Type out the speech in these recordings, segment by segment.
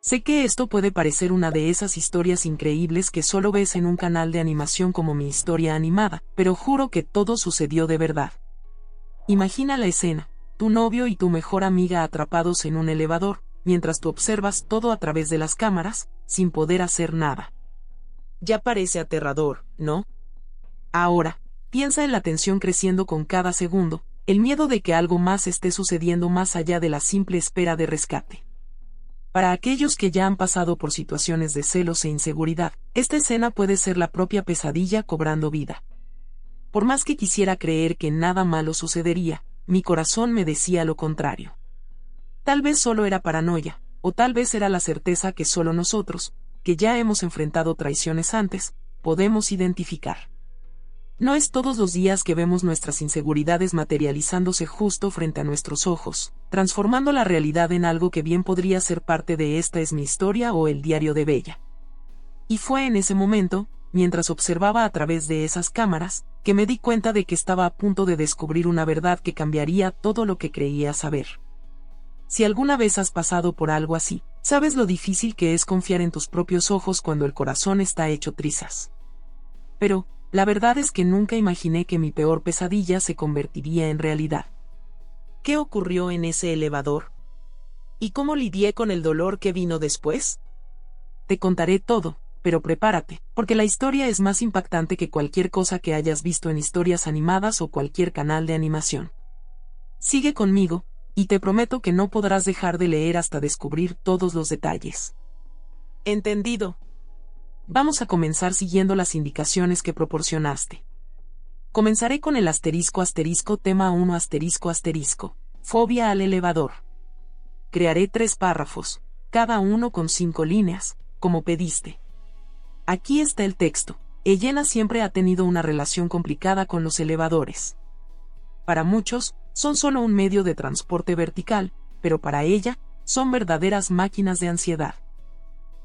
Sé que esto puede parecer una de esas historias increíbles que solo ves en un canal de animación como Mi Historia Animada, pero juro que todo sucedió de verdad. Imagina la escena, tu novio y tu mejor amiga atrapados en un elevador, mientras tú observas todo a través de las cámaras, sin poder hacer nada. Ya parece aterrador, ¿no? Ahora, piensa en la tensión creciendo con cada segundo, el miedo de que algo más esté sucediendo más allá de la simple espera de rescate. Para aquellos que ya han pasado por situaciones de celos e inseguridad, esta escena puede ser la propia pesadilla cobrando vida. Por más que quisiera creer que nada malo sucedería, mi corazón me decía lo contrario. Tal vez solo era paranoia, o tal vez era la certeza que solo nosotros, que ya hemos enfrentado traiciones antes, podemos identificar. No es todos los días que vemos nuestras inseguridades materializándose justo frente a nuestros ojos, transformando la realidad en algo que bien podría ser parte de Esta es mi historia o el diario de Bella. Y fue en ese momento, mientras observaba a través de esas cámaras, que me di cuenta de que estaba a punto de descubrir una verdad que cambiaría todo lo que creía saber. Si alguna vez has pasado por algo así, sabes lo difícil que es confiar en tus propios ojos cuando el corazón está hecho trizas. Pero, la verdad es que nunca imaginé que mi peor pesadilla se convertiría en realidad. ¿Qué ocurrió en ese elevador? ¿Y cómo lidié con el dolor que vino después? Te contaré todo, pero prepárate, porque la historia es más impactante que cualquier cosa que hayas visto en historias animadas o cualquier canal de animación. Sigue conmigo, y te prometo que no podrás dejar de leer hasta descubrir todos los detalles. Entendido. Vamos a comenzar siguiendo las indicaciones que proporcionaste. Comenzaré con el *** tema 1 ***, fobia al elevador. Crearé 3 párrafos, cada uno con 5 líneas, como pediste. Aquí está el texto. Elena siempre ha tenido una relación complicada con los elevadores. Para muchos, son solo un medio de transporte vertical, pero para ella, son verdaderas máquinas de ansiedad.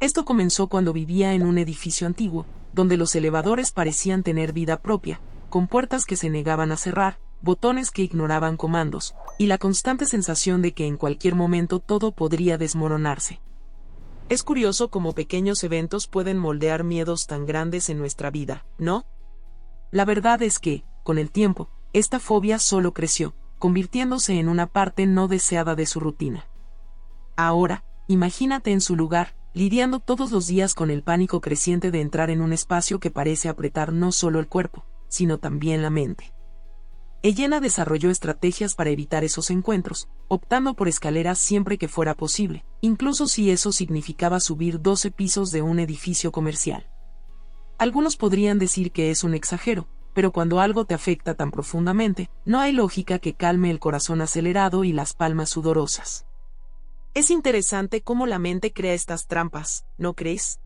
Esto comenzó cuando vivía en un edificio antiguo, donde los elevadores parecían tener vida propia, con puertas que se negaban a cerrar, botones que ignoraban comandos, y la constante sensación de que en cualquier momento todo podría desmoronarse. Es curioso cómo pequeños eventos pueden moldear miedos tan grandes en nuestra vida, ¿no? La verdad es que, con el tiempo, esta fobia solo creció, convirtiéndose en una parte no deseada de su rutina. Ahora, imagínate en su lugar, lidiando todos los días con el pánico creciente de entrar en un espacio que parece apretar no solo el cuerpo, sino también la mente. Elena desarrolló estrategias para evitar esos encuentros, optando por escaleras siempre que fuera posible, incluso si eso significaba subir 12 pisos de un edificio comercial. Algunos podrían decir que es un exagero, pero cuando algo te afecta tan profundamente, no hay lógica que calme el corazón acelerado y las palmas sudorosas. Es interesante cómo la mente crea estas trampas, ¿no crees?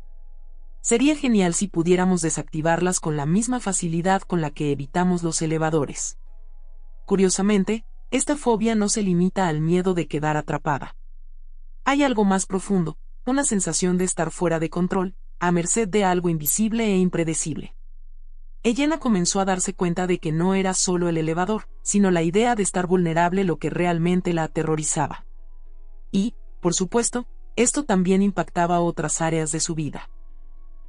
Sería genial si pudiéramos desactivarlas con la misma facilidad con la que evitamos los elevadores. Curiosamente, esta fobia no se limita al miedo de quedar atrapada. Hay algo más profundo, una sensación de estar fuera de control, a merced de algo invisible e impredecible. Elena comenzó a darse cuenta de que no era solo el elevador, sino la idea de estar vulnerable lo que realmente la aterrorizaba. Y, por supuesto, esto también impactaba otras áreas de su vida.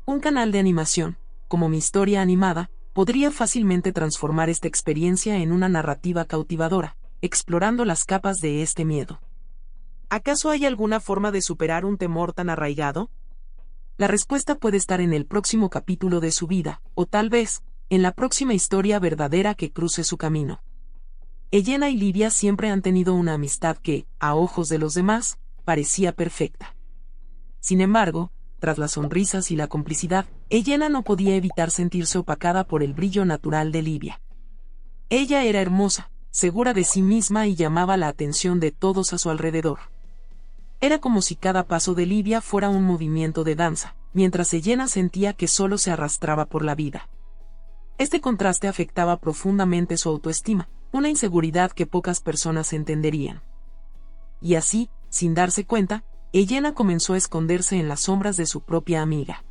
Un canal de animación, como Mi Historia Animada, podría fácilmente transformar esta experiencia en una narrativa cautivadora, explorando las capas de este miedo. ¿Acaso hay alguna forma de superar un temor tan arraigado? La respuesta puede estar en el próximo capítulo de su vida, o tal vez, en la próxima historia verdadera que cruce su camino. Elena y Livia siempre han tenido una amistad que, a ojos de los demás, parecía perfecta. Sin embargo, tras las sonrisas y la complicidad, Elena no podía evitar sentirse opacada por el brillo natural de Livia. Ella era hermosa, segura de sí misma y llamaba la atención de todos a su alrededor. Era como si cada paso de Livia fuera un movimiento de danza, mientras Elena sentía que solo se arrastraba por la vida. Este contraste afectaba profundamente su autoestima, una inseguridad que pocas personas entenderían. Y así, sin darse cuenta, Elena comenzó a esconderse en las sombras de su propia amiga.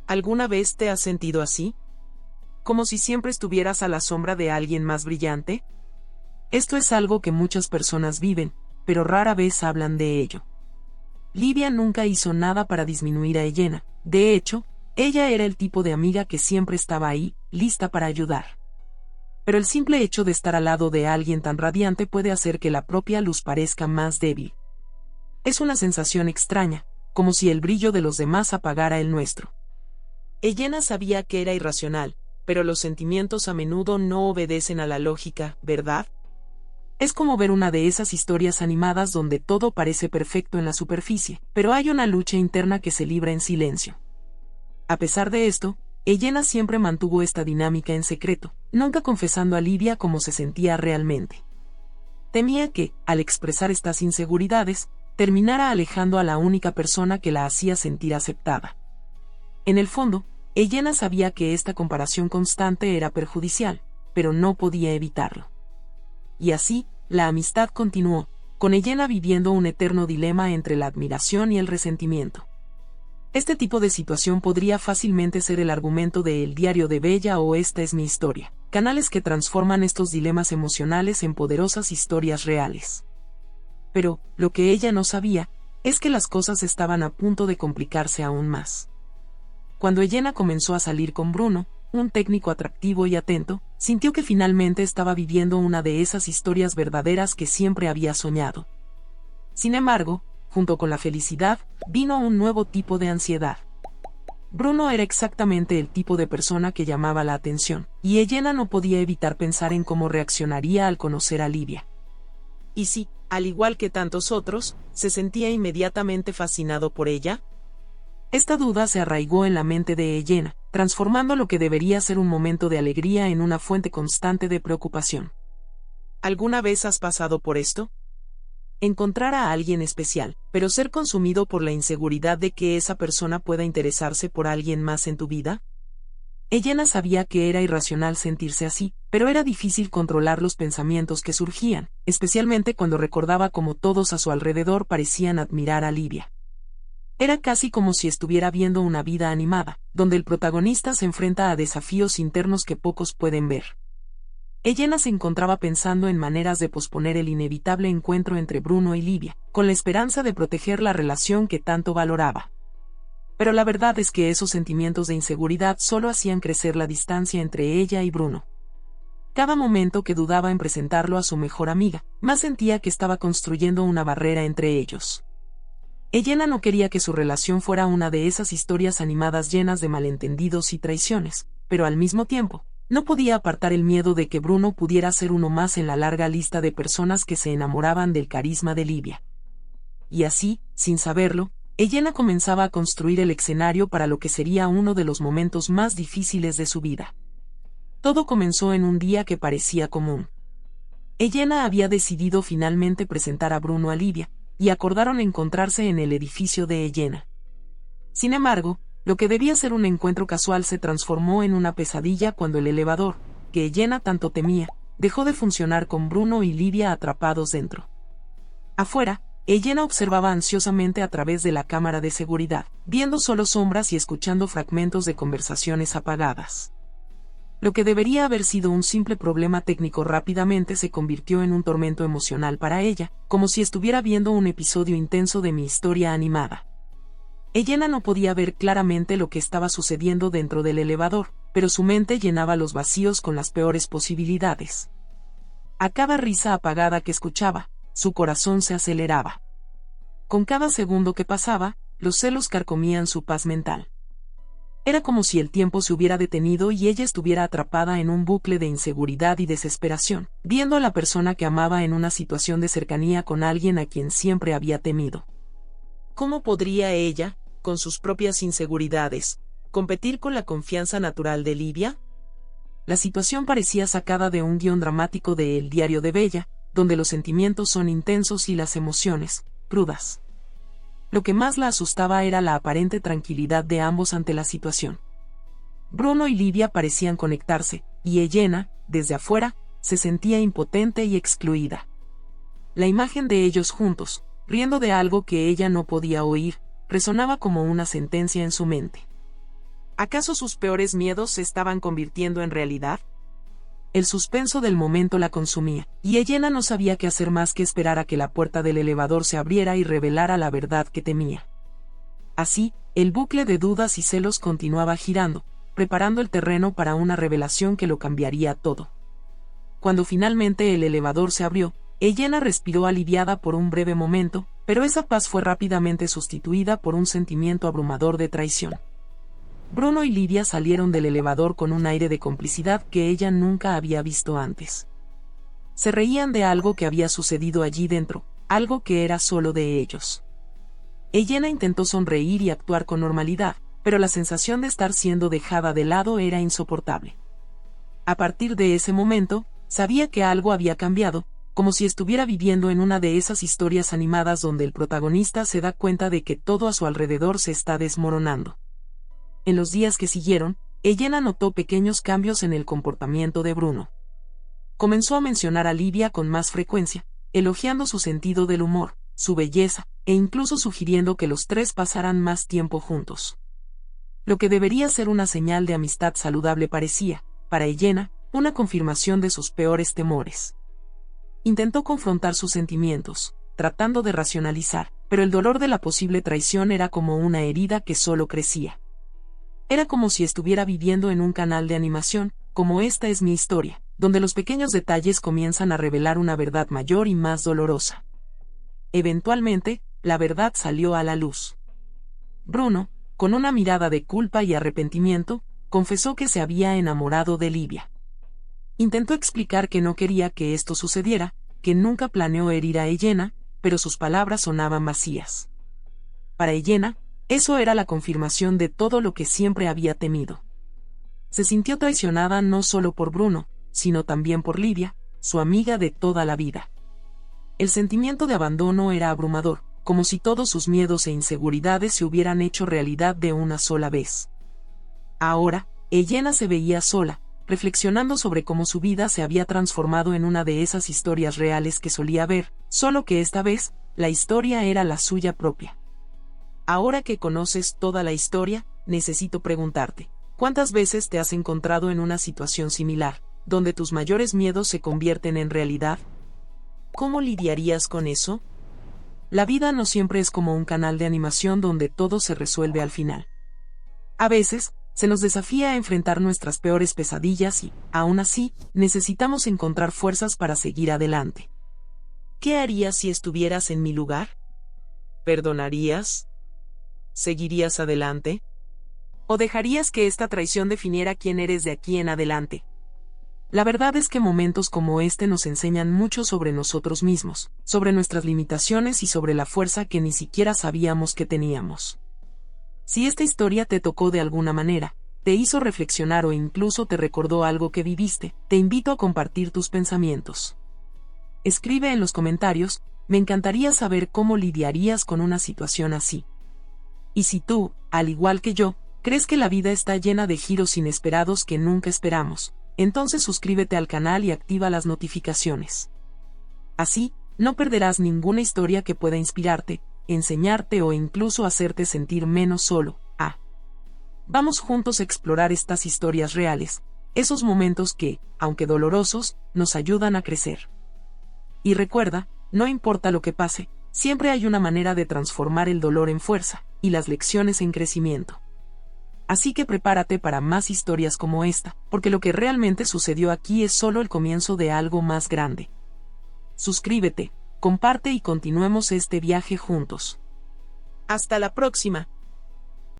¿Alguna vez te has sentido así? ¿Como si siempre estuvieras a la sombra de alguien más brillante? Esto es algo que muchas personas viven, pero rara vez hablan de ello. Livia nunca hizo nada para disminuir a Elena. De hecho, ella era el tipo de amiga que siempre estaba ahí, lista para ayudar. Pero el simple hecho de estar al lado de alguien tan radiante puede hacer que la propia luz parezca más débil. Es una sensación extraña, como si el brillo de los demás apagara el nuestro. Elena sabía que era irracional, pero los sentimientos a menudo no obedecen a la lógica, ¿verdad? Es como ver una de esas historias animadas donde todo parece perfecto en la superficie, pero hay una lucha interna que se libra en silencio. A pesar de esto, Elena siempre mantuvo esta dinámica en secreto, nunca confesando a Livia cómo se sentía realmente. Temía que, al expresar estas inseguridades, terminara alejando a la única persona que la hacía sentir aceptada. En el fondo, Elena sabía que esta comparación constante era perjudicial, pero no podía evitarlo. Y así, la amistad continuó, con Elena viviendo un eterno dilema entre la admiración y el resentimiento. Este tipo de situación podría fácilmente ser el argumento de El diario de Bella o Esta es mi historia, canales que transforman estos dilemas emocionales en poderosas historias reales. Pero, lo que ella no sabía, es que las cosas estaban a punto de complicarse aún más. Cuando Elena comenzó a salir con Bruno, un técnico atractivo y atento, sintió que finalmente estaba viviendo una de esas historias verdaderas que siempre había soñado. Sin embargo, junto con la felicidad, vino un nuevo tipo de ansiedad. Bruno era exactamente el tipo de persona que llamaba la atención, y Elena no podía evitar pensar en cómo reaccionaría al conocer a Livia. ¿Y si, al igual que tantos otros, se sentía inmediatamente fascinado por ella? Esta duda se arraigó en la mente de Elena, transformando lo que debería ser un momento de alegría en una fuente constante de preocupación. ¿Alguna vez has pasado por esto? Encontrar a alguien especial, pero ser consumido por la inseguridad de que esa persona pueda interesarse por alguien más en tu vida. Elena sabía que era irracional sentirse así, pero era difícil controlar los pensamientos que surgían, especialmente cuando recordaba cómo todos a su alrededor parecían admirar a Livia. Era casi como si estuviera viendo una vida animada, donde el protagonista se enfrenta a desafíos internos que pocos pueden ver. Elena se encontraba pensando en maneras de posponer el inevitable encuentro entre Bruno y Livia, con la esperanza de proteger la relación que tanto valoraba. Pero la verdad es que esos sentimientos de inseguridad solo hacían crecer la distancia entre ella y Bruno. Cada momento que dudaba en presentarlo a su mejor amiga, más sentía que estaba construyendo una barrera entre ellos. Elena no quería que su relación fuera una de esas historias animadas llenas de malentendidos y traiciones, pero al mismo tiempo, no podía apartar el miedo de que Bruno pudiera ser uno más en la larga lista de personas que se enamoraban del carisma de Livia. Y así, sin saberlo, Elena comenzaba a construir el escenario para lo que sería uno de los momentos más difíciles de su vida. Todo comenzó en un día que parecía común. Elena había decidido finalmente presentar a Bruno a Livia, y acordaron encontrarse en el edificio de Elena. Sin embargo, lo que debía ser un encuentro casual se transformó en una pesadilla cuando el elevador, que Elena tanto temía, dejó de funcionar con Bruno y Livia atrapados dentro. Afuera, Elena observaba ansiosamente a través de la cámara de seguridad, viendo solo sombras y escuchando fragmentos de conversaciones apagadas. Lo que debería haber sido un simple problema técnico rápidamente se convirtió en un tormento emocional para ella, como si estuviera viendo un episodio intenso de Mi historia animada. Elena no podía ver claramente lo que estaba sucediendo dentro del elevador, pero su mente llenaba los vacíos con las peores posibilidades. A cada risa apagada que escuchaba, su corazón se aceleraba. Con cada segundo que pasaba, los celos carcomían su paz mental. Era como si el tiempo se hubiera detenido y ella estuviera atrapada en un bucle de inseguridad y desesperación, viendo a la persona que amaba en una situación de cercanía con alguien a quien siempre había temido. ¿Cómo podría ella, con sus propias inseguridades, competir con la confianza natural de Livia? La situación parecía sacada de un guión dramático de El diario de Bella, donde los sentimientos son intensos y las emociones, crudas. Lo que más la asustaba era la aparente tranquilidad de ambos ante la situación. Bruno y Livia parecían conectarse, y Elena, desde afuera, se sentía impotente y excluida. La imagen de ellos juntos, riendo de algo que ella no podía oír, resonaba como una sentencia en su mente. ¿Acaso sus peores miedos se estaban convirtiendo en realidad? El suspenso del momento la consumía, y Elena no sabía qué hacer más que esperar a que la puerta del elevador se abriera y revelara la verdad que temía. Así, el bucle de dudas y celos continuaba girando, preparando el terreno para una revelación que lo cambiaría todo. Cuando finalmente el elevador se abrió, Elena respiró aliviada por un breve momento, pero esa paz fue rápidamente sustituida por un sentimiento abrumador de traición. Bruno y Lidia salieron del elevador con un aire de complicidad que ella nunca había visto antes. Se reían de algo que había sucedido allí dentro, algo que era solo de ellos. Elena intentó sonreír y actuar con normalidad, pero la sensación de estar siendo dejada de lado era insoportable. A partir de ese momento, sabía que algo había cambiado, como si estuviera viviendo en una de esas historias animadas donde el protagonista se da cuenta de que todo a su alrededor se está desmoronando. En los días que siguieron, Elena notó pequeños cambios en el comportamiento de Bruno. Comenzó a mencionar a Livia con más frecuencia, elogiando su sentido del humor, su belleza, e incluso sugiriendo que los tres pasaran más tiempo juntos. Lo que debería ser una señal de amistad saludable parecía, para Elena, una confirmación de sus peores temores. Intentó confrontar sus sentimientos, tratando de racionalizar, pero el dolor de la posible traición era como una herida que solo crecía. Era como si estuviera viviendo en un canal de animación, como Esta es mi historia, donde los pequeños detalles comienzan a revelar una verdad mayor y más dolorosa. Eventualmente, la verdad salió a la luz. Bruno, con una mirada de culpa y arrepentimiento, confesó que se había enamorado de Livia. Intentó explicar que no quería que esto sucediera, que nunca planeó herir a Elena, pero sus palabras sonaban vacías. Para Elena, eso era la confirmación de todo lo que siempre había temido. Se sintió traicionada no solo por Bruno, sino también por Livia, su amiga de toda la vida. El sentimiento de abandono era abrumador, como si todos sus miedos e inseguridades se hubieran hecho realidad de una sola vez. Ahora, Elena se veía sola, reflexionando sobre cómo su vida se había transformado en una de esas historias reales que solía ver, solo que esta vez, la historia era la suya propia. Ahora que conoces toda la historia, necesito preguntarte, ¿cuántas veces te has encontrado en una situación similar, donde tus mayores miedos se convierten en realidad? ¿Cómo lidiarías con eso? La vida no siempre es como un canal de animación donde todo se resuelve al final. A veces, se nos desafía a enfrentar nuestras peores pesadillas y, aún así, necesitamos encontrar fuerzas para seguir adelante. ¿Qué harías si estuvieras en mi lugar? ¿Perdonarías? ¿Seguirías adelante? ¿O dejarías que esta traición definiera quién eres de aquí en adelante? La verdad es que momentos como este nos enseñan mucho sobre nosotros mismos, sobre nuestras limitaciones y sobre la fuerza que ni siquiera sabíamos que teníamos. Si esta historia te tocó de alguna manera, te hizo reflexionar o incluso te recordó algo que viviste, te invito a compartir tus pensamientos. Escribe en los comentarios, me encantaría saber cómo lidiarías con una situación así. Y si tú, al igual que yo, crees que la vida está llena de giros inesperados que nunca esperamos, entonces suscríbete al canal y activa las notificaciones. Así, no perderás ninguna historia que pueda inspirarte, enseñarte o incluso hacerte sentir menos solo. Vamos juntos a explorar estas historias reales, esos momentos que, aunque dolorosos, nos ayudan a crecer. Y recuerda, no importa lo que pase, siempre hay una manera de transformar el dolor en fuerza, y las lecciones en crecimiento. Así que prepárate para más historias como esta, porque lo que realmente sucedió aquí es solo el comienzo de algo más grande. Suscríbete, comparte y continuemos este viaje juntos. Hasta la próxima.